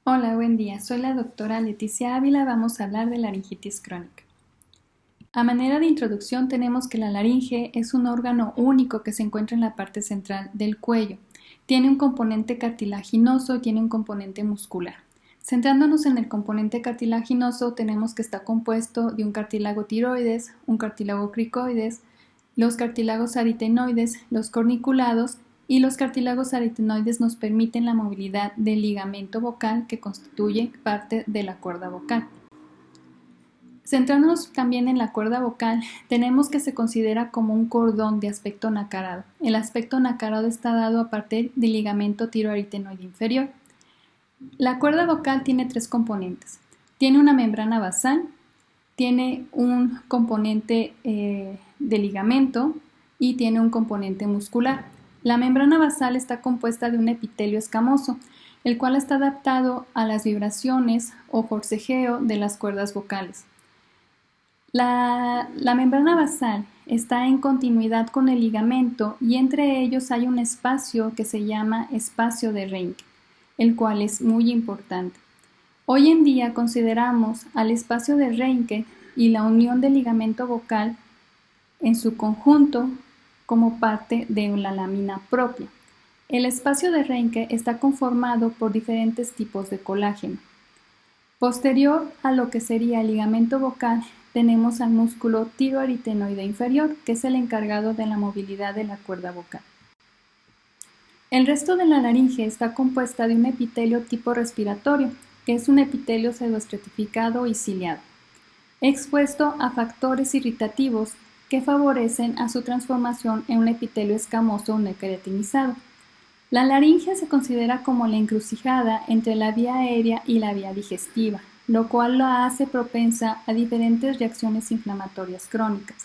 Hola, buen día. Soy la doctora Leticia Ávila. Vamos a hablar de laringitis crónica. A manera de introducción tenemos que la laringe es un órgano único que se encuentra en la parte central del cuello. Tiene un componente cartilaginoso y tiene un componente muscular. Centrándonos en el componente cartilaginoso, tenemos que está compuesto de un cartílago tiroides, un cartílago cricoides, los cartílagos aritenoides, los corniculados y los cartílagos aritenoides nos permiten la movilidad del ligamento vocal que constituye parte de la cuerda vocal. Centrándonos también en la cuerda vocal, tenemos que se considera como un cordón de aspecto nacarado. El aspecto nacarado está dado a partir del ligamento tiroaritenoide inferior. La cuerda vocal tiene tres componentes. Tiene una membrana basal, tiene un componente de ligamento y tiene un componente muscular. La membrana basal está compuesta de un epitelio escamoso, el cual está adaptado a las vibraciones o forcejeo de las cuerdas vocales. La membrana basal está en continuidad con el ligamento y entre ellos hay un espacio que se llama espacio de Reinke, el cual es muy importante. Hoy en día consideramos al espacio de Reinke y la unión del ligamento vocal en su conjunto como parte de la lámina propia. El espacio de Reinke está conformado por diferentes tipos de colágeno. Posterior a lo que sería el ligamento vocal, tenemos al músculo tiroaritenoide inferior, que es el encargado de la movilidad de la cuerda vocal. El resto de la laringe está compuesta de un epitelio tipo respiratorio, que es un epitelio pseudoestratificado y ciliado, expuesto a factores irritativos que favorecen a su transformación en un epitelio escamoso o necretinizado. La laringe se considera como la encrucijada entre la vía aérea y la vía digestiva, lo cual la hace propensa a diferentes reacciones inflamatorias crónicas.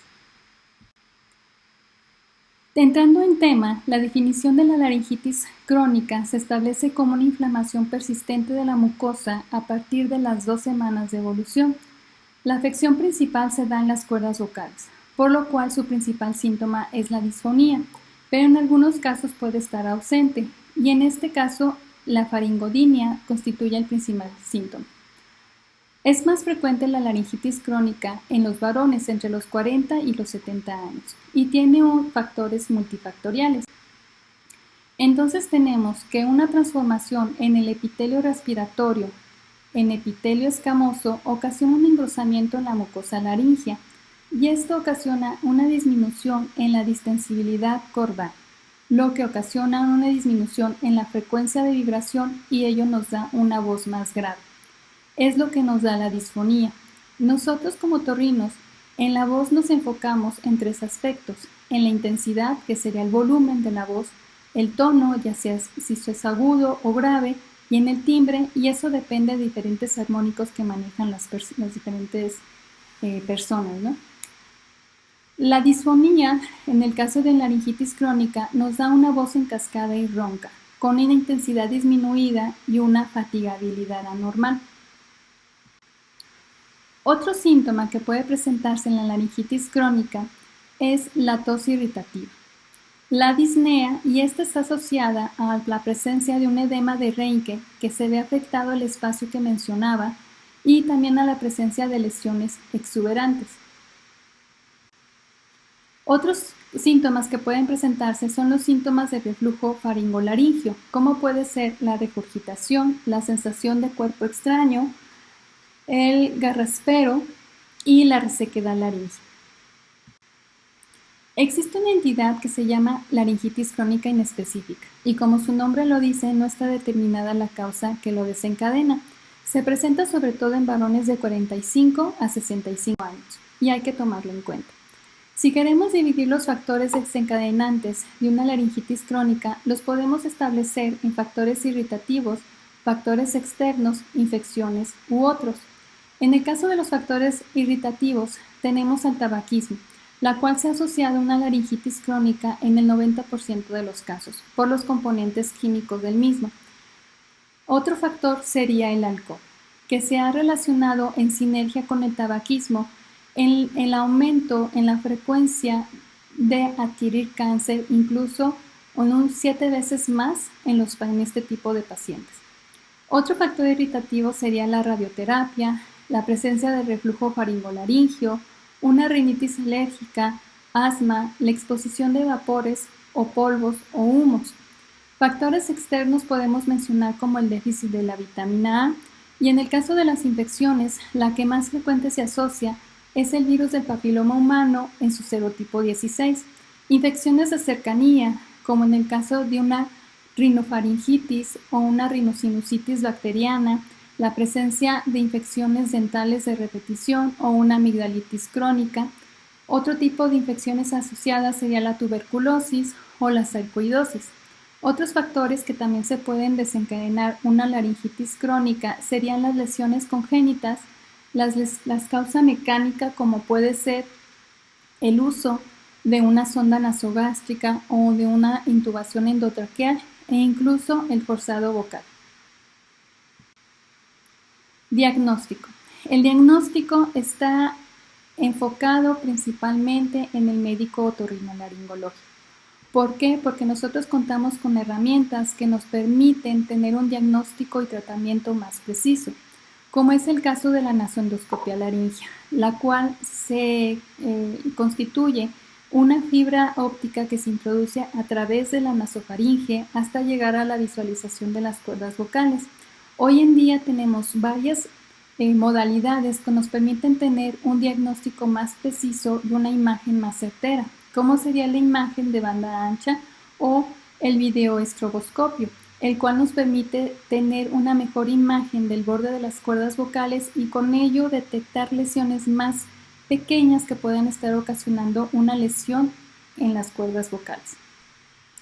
Entrando en tema, la definición de la laringitis crónica se establece como una inflamación persistente de la mucosa a partir de las 2 semanas de evolución. La afección principal se da en las cuerdas vocales, por lo cual su principal síntoma es la disfonía, pero en algunos casos puede estar ausente, y en este caso la faringodinia constituye el principal síntoma. Es más frecuente la laringitis crónica en los varones entre los 40 y los 70 años y tiene factores multifactoriales. Entonces tenemos que una transformación en el epitelio respiratorio en epitelio escamoso ocasiona un engrosamiento en la mucosa laringea y esto ocasiona una disminución en la distensibilidad cordal, lo que ocasiona una disminución en la frecuencia de vibración y ello nos da una voz más grave. Es lo que nos da la disfonía. Nosotros como otorrinos en la voz nos enfocamos en 3 aspectos: en la intensidad, que sería el volumen de la voz, el tono, ya sea si es agudo o grave, y en el timbre, y eso depende de diferentes armónicos que manejan las diferentes personas, ¿no? La disfonía, en el caso de laringitis crónica, nos da una voz encascada y ronca, con una intensidad disminuida y una fatigabilidad anormal. Otro síntoma que puede presentarse en la laringitis crónica es la tos irritativa, la disnea, y esta está asociada a la presencia de un edema de Reinke que se ve afectado el espacio que mencionaba y también a la presencia de lesiones exuberantes. Otros síntomas que pueden presentarse son los síntomas de reflujo faringolaringio, como puede ser la regurgitación, la sensación de cuerpo extraño, el garraspero y la resequedad laringea. Existe una entidad que se llama laringitis crónica inespecífica y como su nombre lo dice, no está determinada la causa que lo desencadena. Se presenta sobre todo en varones de 45 a 65 años y hay que tomarlo en cuenta. Si queremos dividir los factores desencadenantes de una laringitis crónica, los podemos establecer en factores irritativos, factores externos, infecciones u otros. En el caso de los factores irritativos, tenemos al tabaquismo, la cual se ha asociado a una laringitis crónica en el 90% de los casos, por los componentes químicos del mismo. Otro factor sería el alcohol, que se ha relacionado en sinergia con el tabaquismo en el aumento en la frecuencia de adquirir cáncer, incluso en un 7 veces más en este tipo de pacientes. Otro factor irritativo sería la radioterapia, la presencia de reflujo faringolaringio, una rinitis alérgica, asma, la exposición de vapores o polvos o humos. Factores externos podemos mencionar como el déficit de la vitamina A, y en el caso de las infecciones, la que más frecuente se asocia es el virus del papiloma humano en su serotipo 16. Infecciones de cercanía, como en el caso de una rinofaringitis o una rinosinusitis bacteriana, la presencia de infecciones dentales de repetición o una amigdalitis crónica. Otro tipo de infecciones asociadas sería la tuberculosis o la sarcoidosis. Otros factores que también se pueden desencadenar una laringitis crónica serían las lesiones congénitas, las causa mecánica como puede ser el uso de una sonda nasogástrica o de una intubación endotraqueal e incluso el forzado vocal. Diagnóstico. El diagnóstico está enfocado principalmente en el médico otorrinolaringológico. ¿Por qué? Porque nosotros contamos con herramientas que nos permiten tener un diagnóstico y tratamiento más preciso, como es el caso de la nasoendoscopia laringea, la cual se constituye una fibra óptica que se introduce a través de la nasofaringe hasta llegar a la visualización de las cuerdas vocales. Hoy en día tenemos varias modalidades que nos permiten tener un diagnóstico más preciso y una imagen más certera, como sería la imagen de banda ancha o el videoestroboscopio, el cual nos permite tener una mejor imagen del borde de las cuerdas vocales y con ello detectar lesiones más pequeñas que pueden estar ocasionando una lesión en las cuerdas vocales.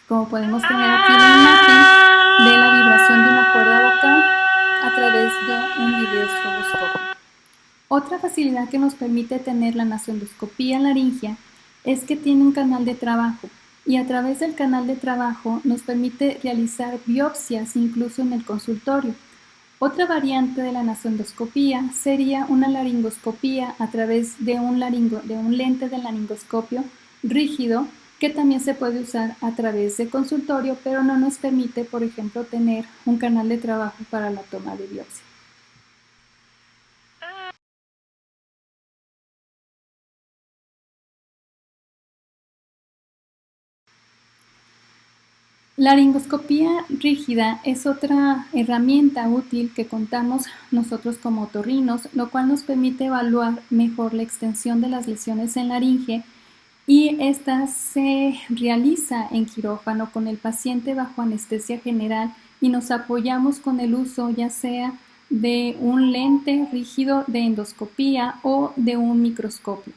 Como podemos tener aquí la imagen de la vibración de una cuerda vocal a través de un videoestroboscopio. Otra facilidad que nos permite tener la nasoendoscopía laringea es que tiene un canal de trabajo y a través del canal de trabajo nos permite realizar biopsias incluso en el consultorio. Otra variante de la nasoendoscopía sería una laringoscopía a través de un lente de laringoscopio rígido que también se puede usar a través de consultorio, pero no nos permite, por ejemplo, tener un canal de trabajo para la toma de biopsia. La laringoscopía rígida es otra herramienta útil que contamos nosotros como otorrinos, lo cual nos permite evaluar mejor la extensión de las lesiones en laringe, y esta se realiza en quirófano con el paciente bajo anestesia general y nos apoyamos con el uso ya sea de un lente rígido de endoscopía o de un microscopio.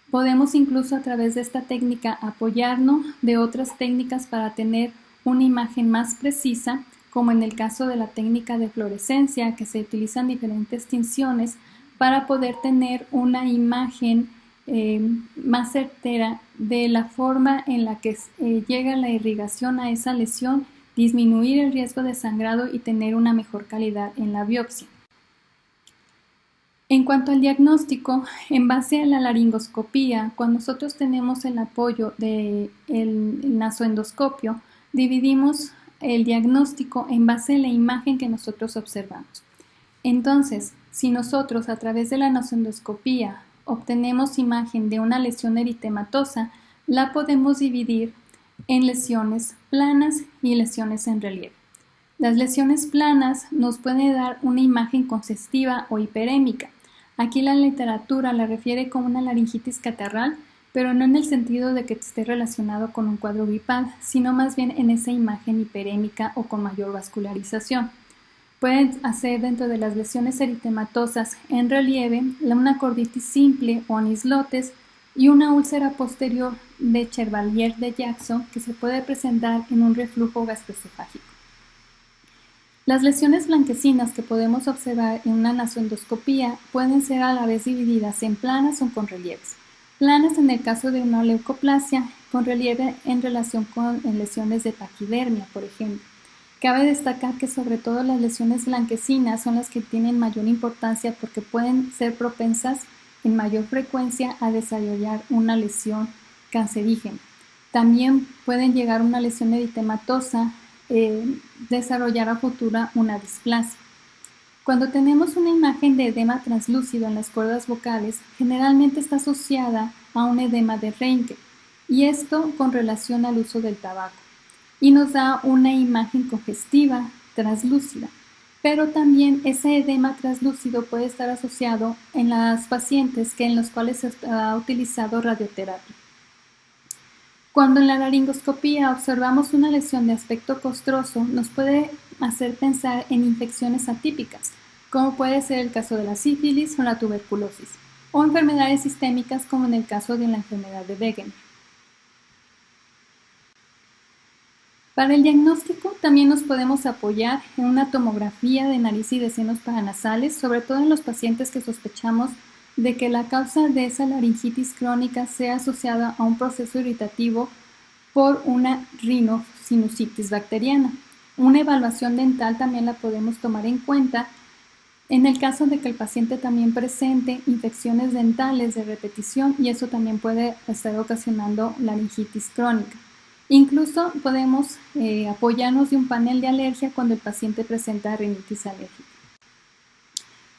Podemos incluso a través de esta técnica apoyarnos de otras técnicas para tener una imagen más precisa, como en el caso de la técnica de fluorescencia, que se utilizan diferentes tinciones para poder tener una imagen más certera de la forma en la que llega la irrigación a esa lesión, disminuir el riesgo de sangrado y tener una mejor calidad en la biopsia. En cuanto al diagnóstico, en base a la laringoscopía, cuando nosotros tenemos el apoyo del nasoendoscopio, dividimos el diagnóstico en base a la imagen que nosotros observamos. Entonces, si nosotros a través de la nasoendoscopía obtenemos imagen de una lesión eritematosa, la podemos dividir en lesiones planas y lesiones en relieve. Las lesiones planas nos pueden dar una imagen congestiva o hiperémica. Aquí la literatura la refiere como una laringitis catarral, pero no en el sentido de que esté relacionado con un cuadro gripal, sino más bien en esa imagen hiperémica o con mayor vascularización. Pueden hacer dentro de las lesiones eritematosas en relieve una corditis simple o en islotes y una úlcera posterior de Chevalier de Jackson que se puede presentar en un reflujo gastroesofágico. Las lesiones blanquecinas que podemos observar en una nasoendoscopía pueden ser a la vez divididas en planas o con relieves. Planas en el caso de una leucoplasia, con relieve en relación con lesiones de paquidermia, por ejemplo. Cabe destacar que sobre todo las lesiones blanquecinas son las que tienen mayor importancia porque pueden ser propensas en mayor frecuencia a desarrollar una lesión cancerígena. También pueden llegar a una lesión eritematosa, desarrollar a futura una displasia. Cuando tenemos una imagen de edema translúcido en las cuerdas vocales, generalmente está asociada a un edema de Reinke, y esto con relación al uso del tabaco, y nos da una imagen congestiva translúcida. Pero también ese edema translúcido puede estar asociado en las pacientes en los cuales se ha utilizado radioterapia. Cuando en la laringoscopía observamos una lesión de aspecto costroso, nos puede hacer pensar en infecciones atípicas, como puede ser el caso de la sífilis o la tuberculosis, o enfermedades sistémicas como en el caso de la enfermedad de Wegener. Para el diagnóstico también nos podemos apoyar en una tomografía de nariz y de senos paranasales, sobre todo en los pacientes que sospechamos de que la causa de esa laringitis crónica sea asociada a un proceso irritativo por una rinosinusitis bacteriana. Una evaluación dental también la podemos tomar en cuenta en el caso de que el paciente también presente infecciones dentales de repetición, y eso también puede estar ocasionando laringitis crónica. Incluso podemos apoyarnos de un panel de alergia cuando el paciente presenta rinitis alérgica.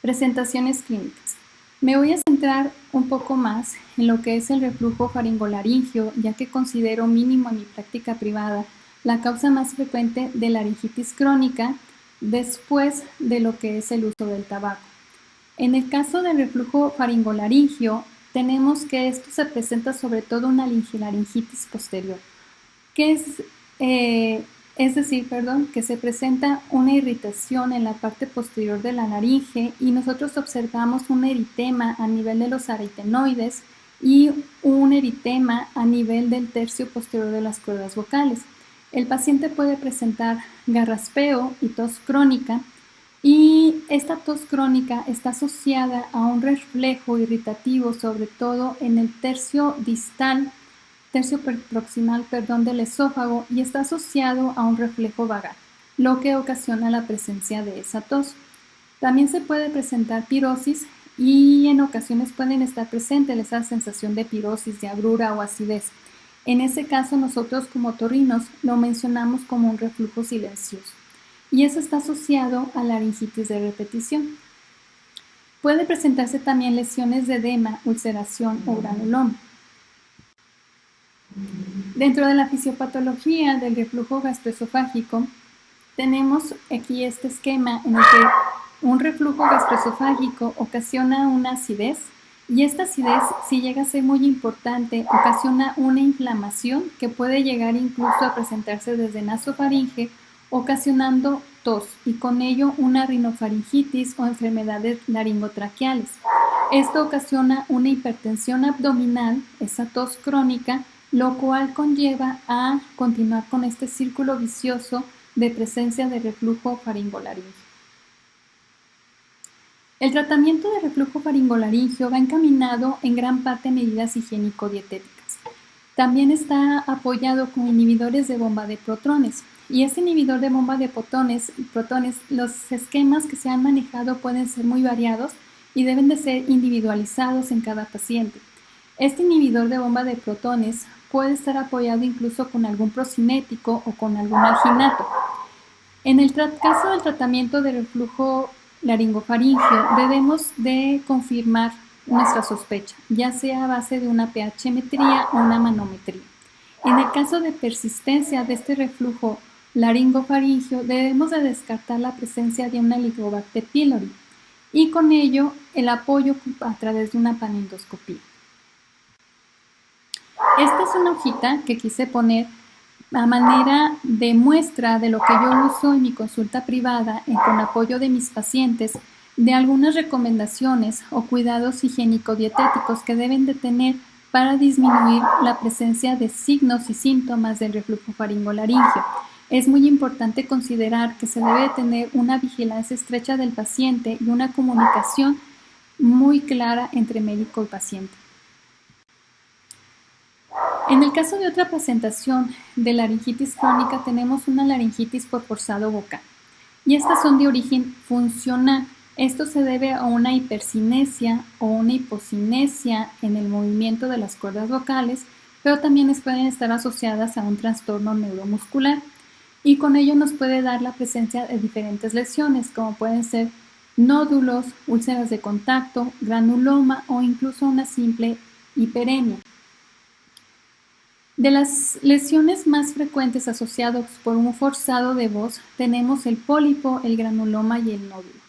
Presentaciones clínicas. Me voy a centrar un poco más en lo que es el reflujo faringolaringio, ya que considero mínimo en mi práctica privada la causa más frecuente de laringitis crónica después de lo que es el uso del tabaco. En el caso del reflujo faringolaringio, tenemos que esto se presenta sobre todo una laringitis posterior, que que se presenta una irritación en la parte posterior de la laringe, y nosotros observamos un eritema a nivel de los aritenoides y un eritema a nivel del tercio posterior de las cuerdas vocales. El paciente puede presentar garraspeo y tos crónica, y esta tos crónica está asociada a un reflejo irritativo, sobre todo en el tercio proximal del esófago, y está asociado a un reflejo vagal, lo que ocasiona la presencia de esa tos. También se puede presentar pirosis, y en ocasiones pueden estar presentes esa sensación de pirosis, de agrura o acidez. En ese caso, nosotros como otorrinos lo mencionamos como un reflujo silencioso, y eso está asociado a laringitis de repetición. Puede presentarse también lesiones de edema, ulceración o granuloma. Dentro de la fisiopatología del reflujo gastroesofágico, tenemos aquí este esquema en el que un reflujo gastroesofágico ocasiona una acidez, y esta acidez, si llega a ser muy importante, ocasiona una inflamación que puede llegar incluso a presentarse desde nasofaringe, ocasionando tos y con ello una rinofaringitis o enfermedades laringotraqueales. Esto ocasiona una hipertensión abdominal, esa tos crónica, lo cual conlleva a continuar con este círculo vicioso de presencia de reflujo faringolaringio. El tratamiento de reflujo faringolaringio va encaminado en gran parte a medidas higiénico-dietéticas. También está apoyado con inhibidores de bomba de protones. Y este inhibidor de bomba de protones, los esquemas que se han manejado pueden ser muy variados y deben de ser individualizados en cada paciente. Este inhibidor de bomba de protones puede estar apoyado incluso con algún procinético o con algún alginato. En el caso del tratamiento de reflujo laringofaringio, debemos de confirmar nuestra sospecha, ya sea a base de una pH-metría o una manometría. En el caso de persistencia de este reflujo laringofaringio, debemos de descartar la presencia de una Helicobacter pylori, y con ello el apoyo a través de una panendoscopía. Esta es una hojita que quise poner a manera de muestra de lo que yo uso en mi consulta privada con apoyo de mis pacientes, de algunas recomendaciones o cuidados higiénico-dietéticos que deben de tener para disminuir la presencia de signos y síntomas del reflujo faringolaringio. Es muy importante considerar que se debe tener una vigilancia estrecha del paciente y una comunicación muy clara entre médico y paciente. En el caso de otra presentación de laringitis crónica, tenemos una laringitis por forzado vocal, y estas son de origen funcional. Esto se debe a una hipercinesia o una hipocinesia en el movimiento de las cuerdas vocales, pero también pueden estar asociadas a un trastorno neuromuscular, y con ello nos puede dar la presencia de diferentes lesiones, como pueden ser nódulos, úlceras de contacto, granuloma o incluso una simple hiperemia. De las lesiones más frecuentes asociadas por un forzado de voz, tenemos el pólipo, el granuloma y el nódulo.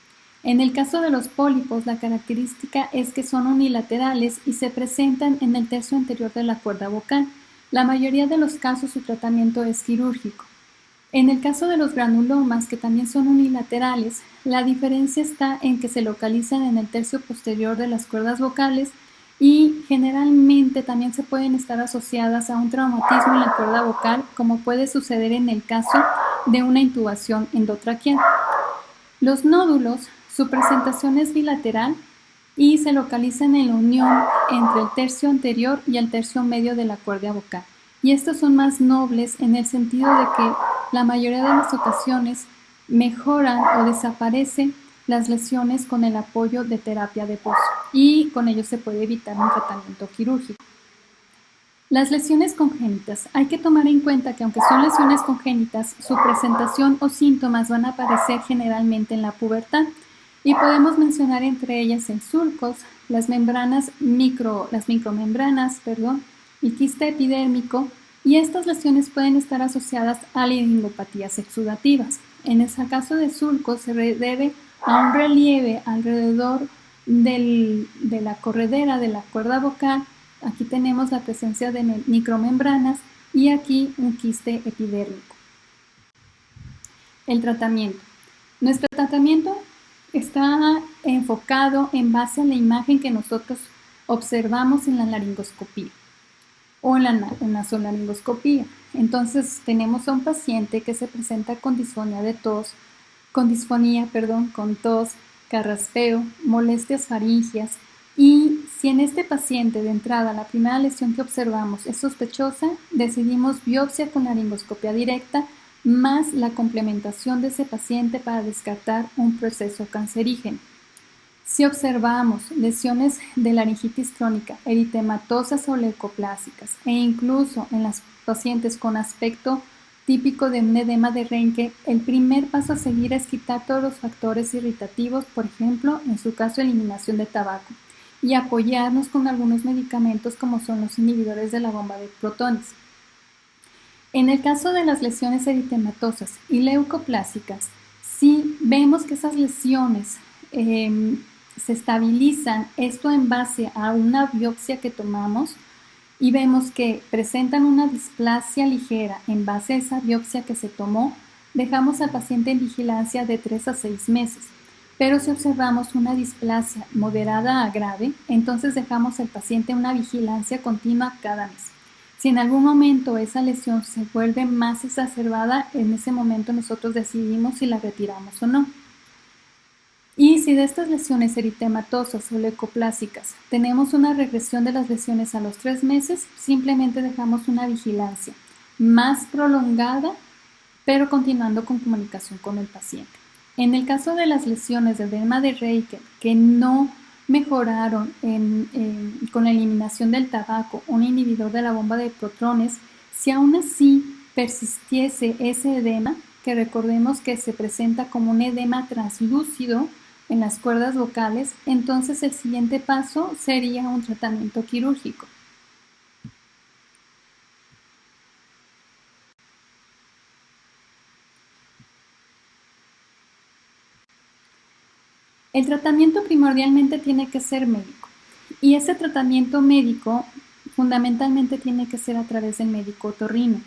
En el caso de los pólipos, la característica es que son unilaterales y se presentan en el tercio anterior de la cuerda vocal. La mayoría de los casos su tratamiento es quirúrgico. En el caso de los granulomas, que también son unilaterales, la diferencia está en que se localizan en el tercio posterior de las cuerdas vocales y generalmente también se pueden estar asociadas a un traumatismo en la cuerda vocal, como puede suceder en el caso de una intubación endotraqueal. Los nódulos, su presentación es bilateral y se localizan en la unión entre el tercio anterior y el tercio medio de la cuerda vocal. Y estos son más nobles en el sentido de que la mayoría de las ocasiones mejoran o desaparecen las lesiones con el apoyo de terapia de pozo y con ello se puede evitar un tratamiento quirúrgico. Las lesiones congénitas. Hay que tomar en cuenta que aunque son lesiones congénitas, su presentación o síntomas van a aparecer generalmente en la pubertad y podemos mencionar entre ellas el surcos, las micromembranas, el quiste epidérmico, y estas lesiones pueden estar asociadas a laringopatías exudativas. En el caso de surcos se debe a un relieve alrededor de la corredera de la cuerda vocal. Aquí tenemos la presencia de micromembranas y aquí un quiste epidérmico. El tratamiento. Nuestro tratamiento está enfocado en base a la imagen que nosotros observamos en la laringoscopía o en la nasolaringoscopía. Entonces tenemos a un paciente que se presenta con con tos, carraspeo, molestias faringias, y si en este paciente de entrada la primera lesión que observamos es sospechosa, decidimos biopsia con laringoscopia directa más la complementación de ese paciente para descartar un proceso cancerígeno. Si observamos lesiones de laringitis crónica, eritematosas o leucoplásicas e incluso en las pacientes con aspecto típico de un edema de Reinke, el primer paso a seguir es quitar todos los factores irritativos, por ejemplo, en su caso, eliminación de tabaco, y apoyarnos con algunos medicamentos como son los inhibidores de la bomba de protones. En el caso de las lesiones eritematosas y leucoplásicas, si vemos que esas lesiones se estabilizan, esto en base a una biopsia que tomamos, y vemos que presentan una displasia ligera en base a esa biopsia que se tomó, dejamos al paciente en vigilancia de 3 a 6 meses. Pero si observamos una displasia moderada a grave, entonces dejamos al paciente en una vigilancia continua cada mes. Si en algún momento esa lesión se vuelve más exacerbada, en ese momento nosotros decidimos si la retiramos o no. Y si de estas lesiones eritematosas o leucoplásicas tenemos una regresión de las lesiones a los 3 meses, simplemente dejamos una vigilancia más prolongada, pero continuando con comunicación con el paciente. En el caso de las lesiones de edema de Reinke que no mejoraron con la eliminación del tabaco, un inhibidor de la bomba de protones, si aún así persistiese ese edema, que recordemos que se presenta como un edema translúcido en las cuerdas vocales, entonces el siguiente paso sería un tratamiento quirúrgico. El tratamiento primordialmente tiene que ser médico, y ese tratamiento médico fundamentalmente tiene que ser a través del médico otorrino.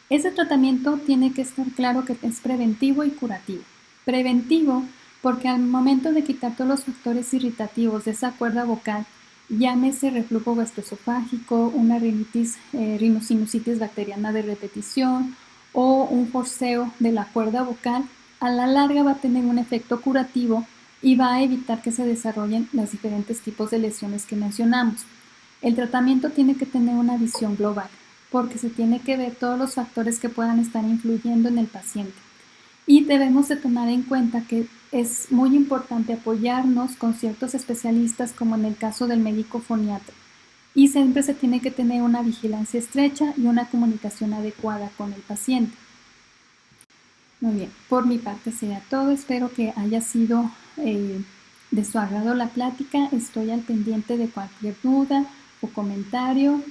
Ese tratamiento tiene que estar claro que es preventivo y curativo. Preventivo porque al momento de quitar todos los factores irritativos de esa cuerda vocal, llámese reflujo gastroesofágico, una rinosinusitis bacteriana de repetición o un forceo de la cuerda vocal, a la larga va a tener un efecto curativo y va a evitar que se desarrollen los diferentes tipos de lesiones que mencionamos. El tratamiento tiene que tener una visión global, porque se tiene que ver todos los factores que puedan estar influyendo en el paciente. Y debemos de tomar en cuenta que es muy importante apoyarnos con ciertos especialistas, como en el caso del médico foniatra. Y siempre se tiene que tener una vigilancia estrecha y una comunicación adecuada con el paciente. Muy bien, por mi parte sería todo. Espero que haya sido de su agrado la plática. Estoy al pendiente de cualquier duda o comentario.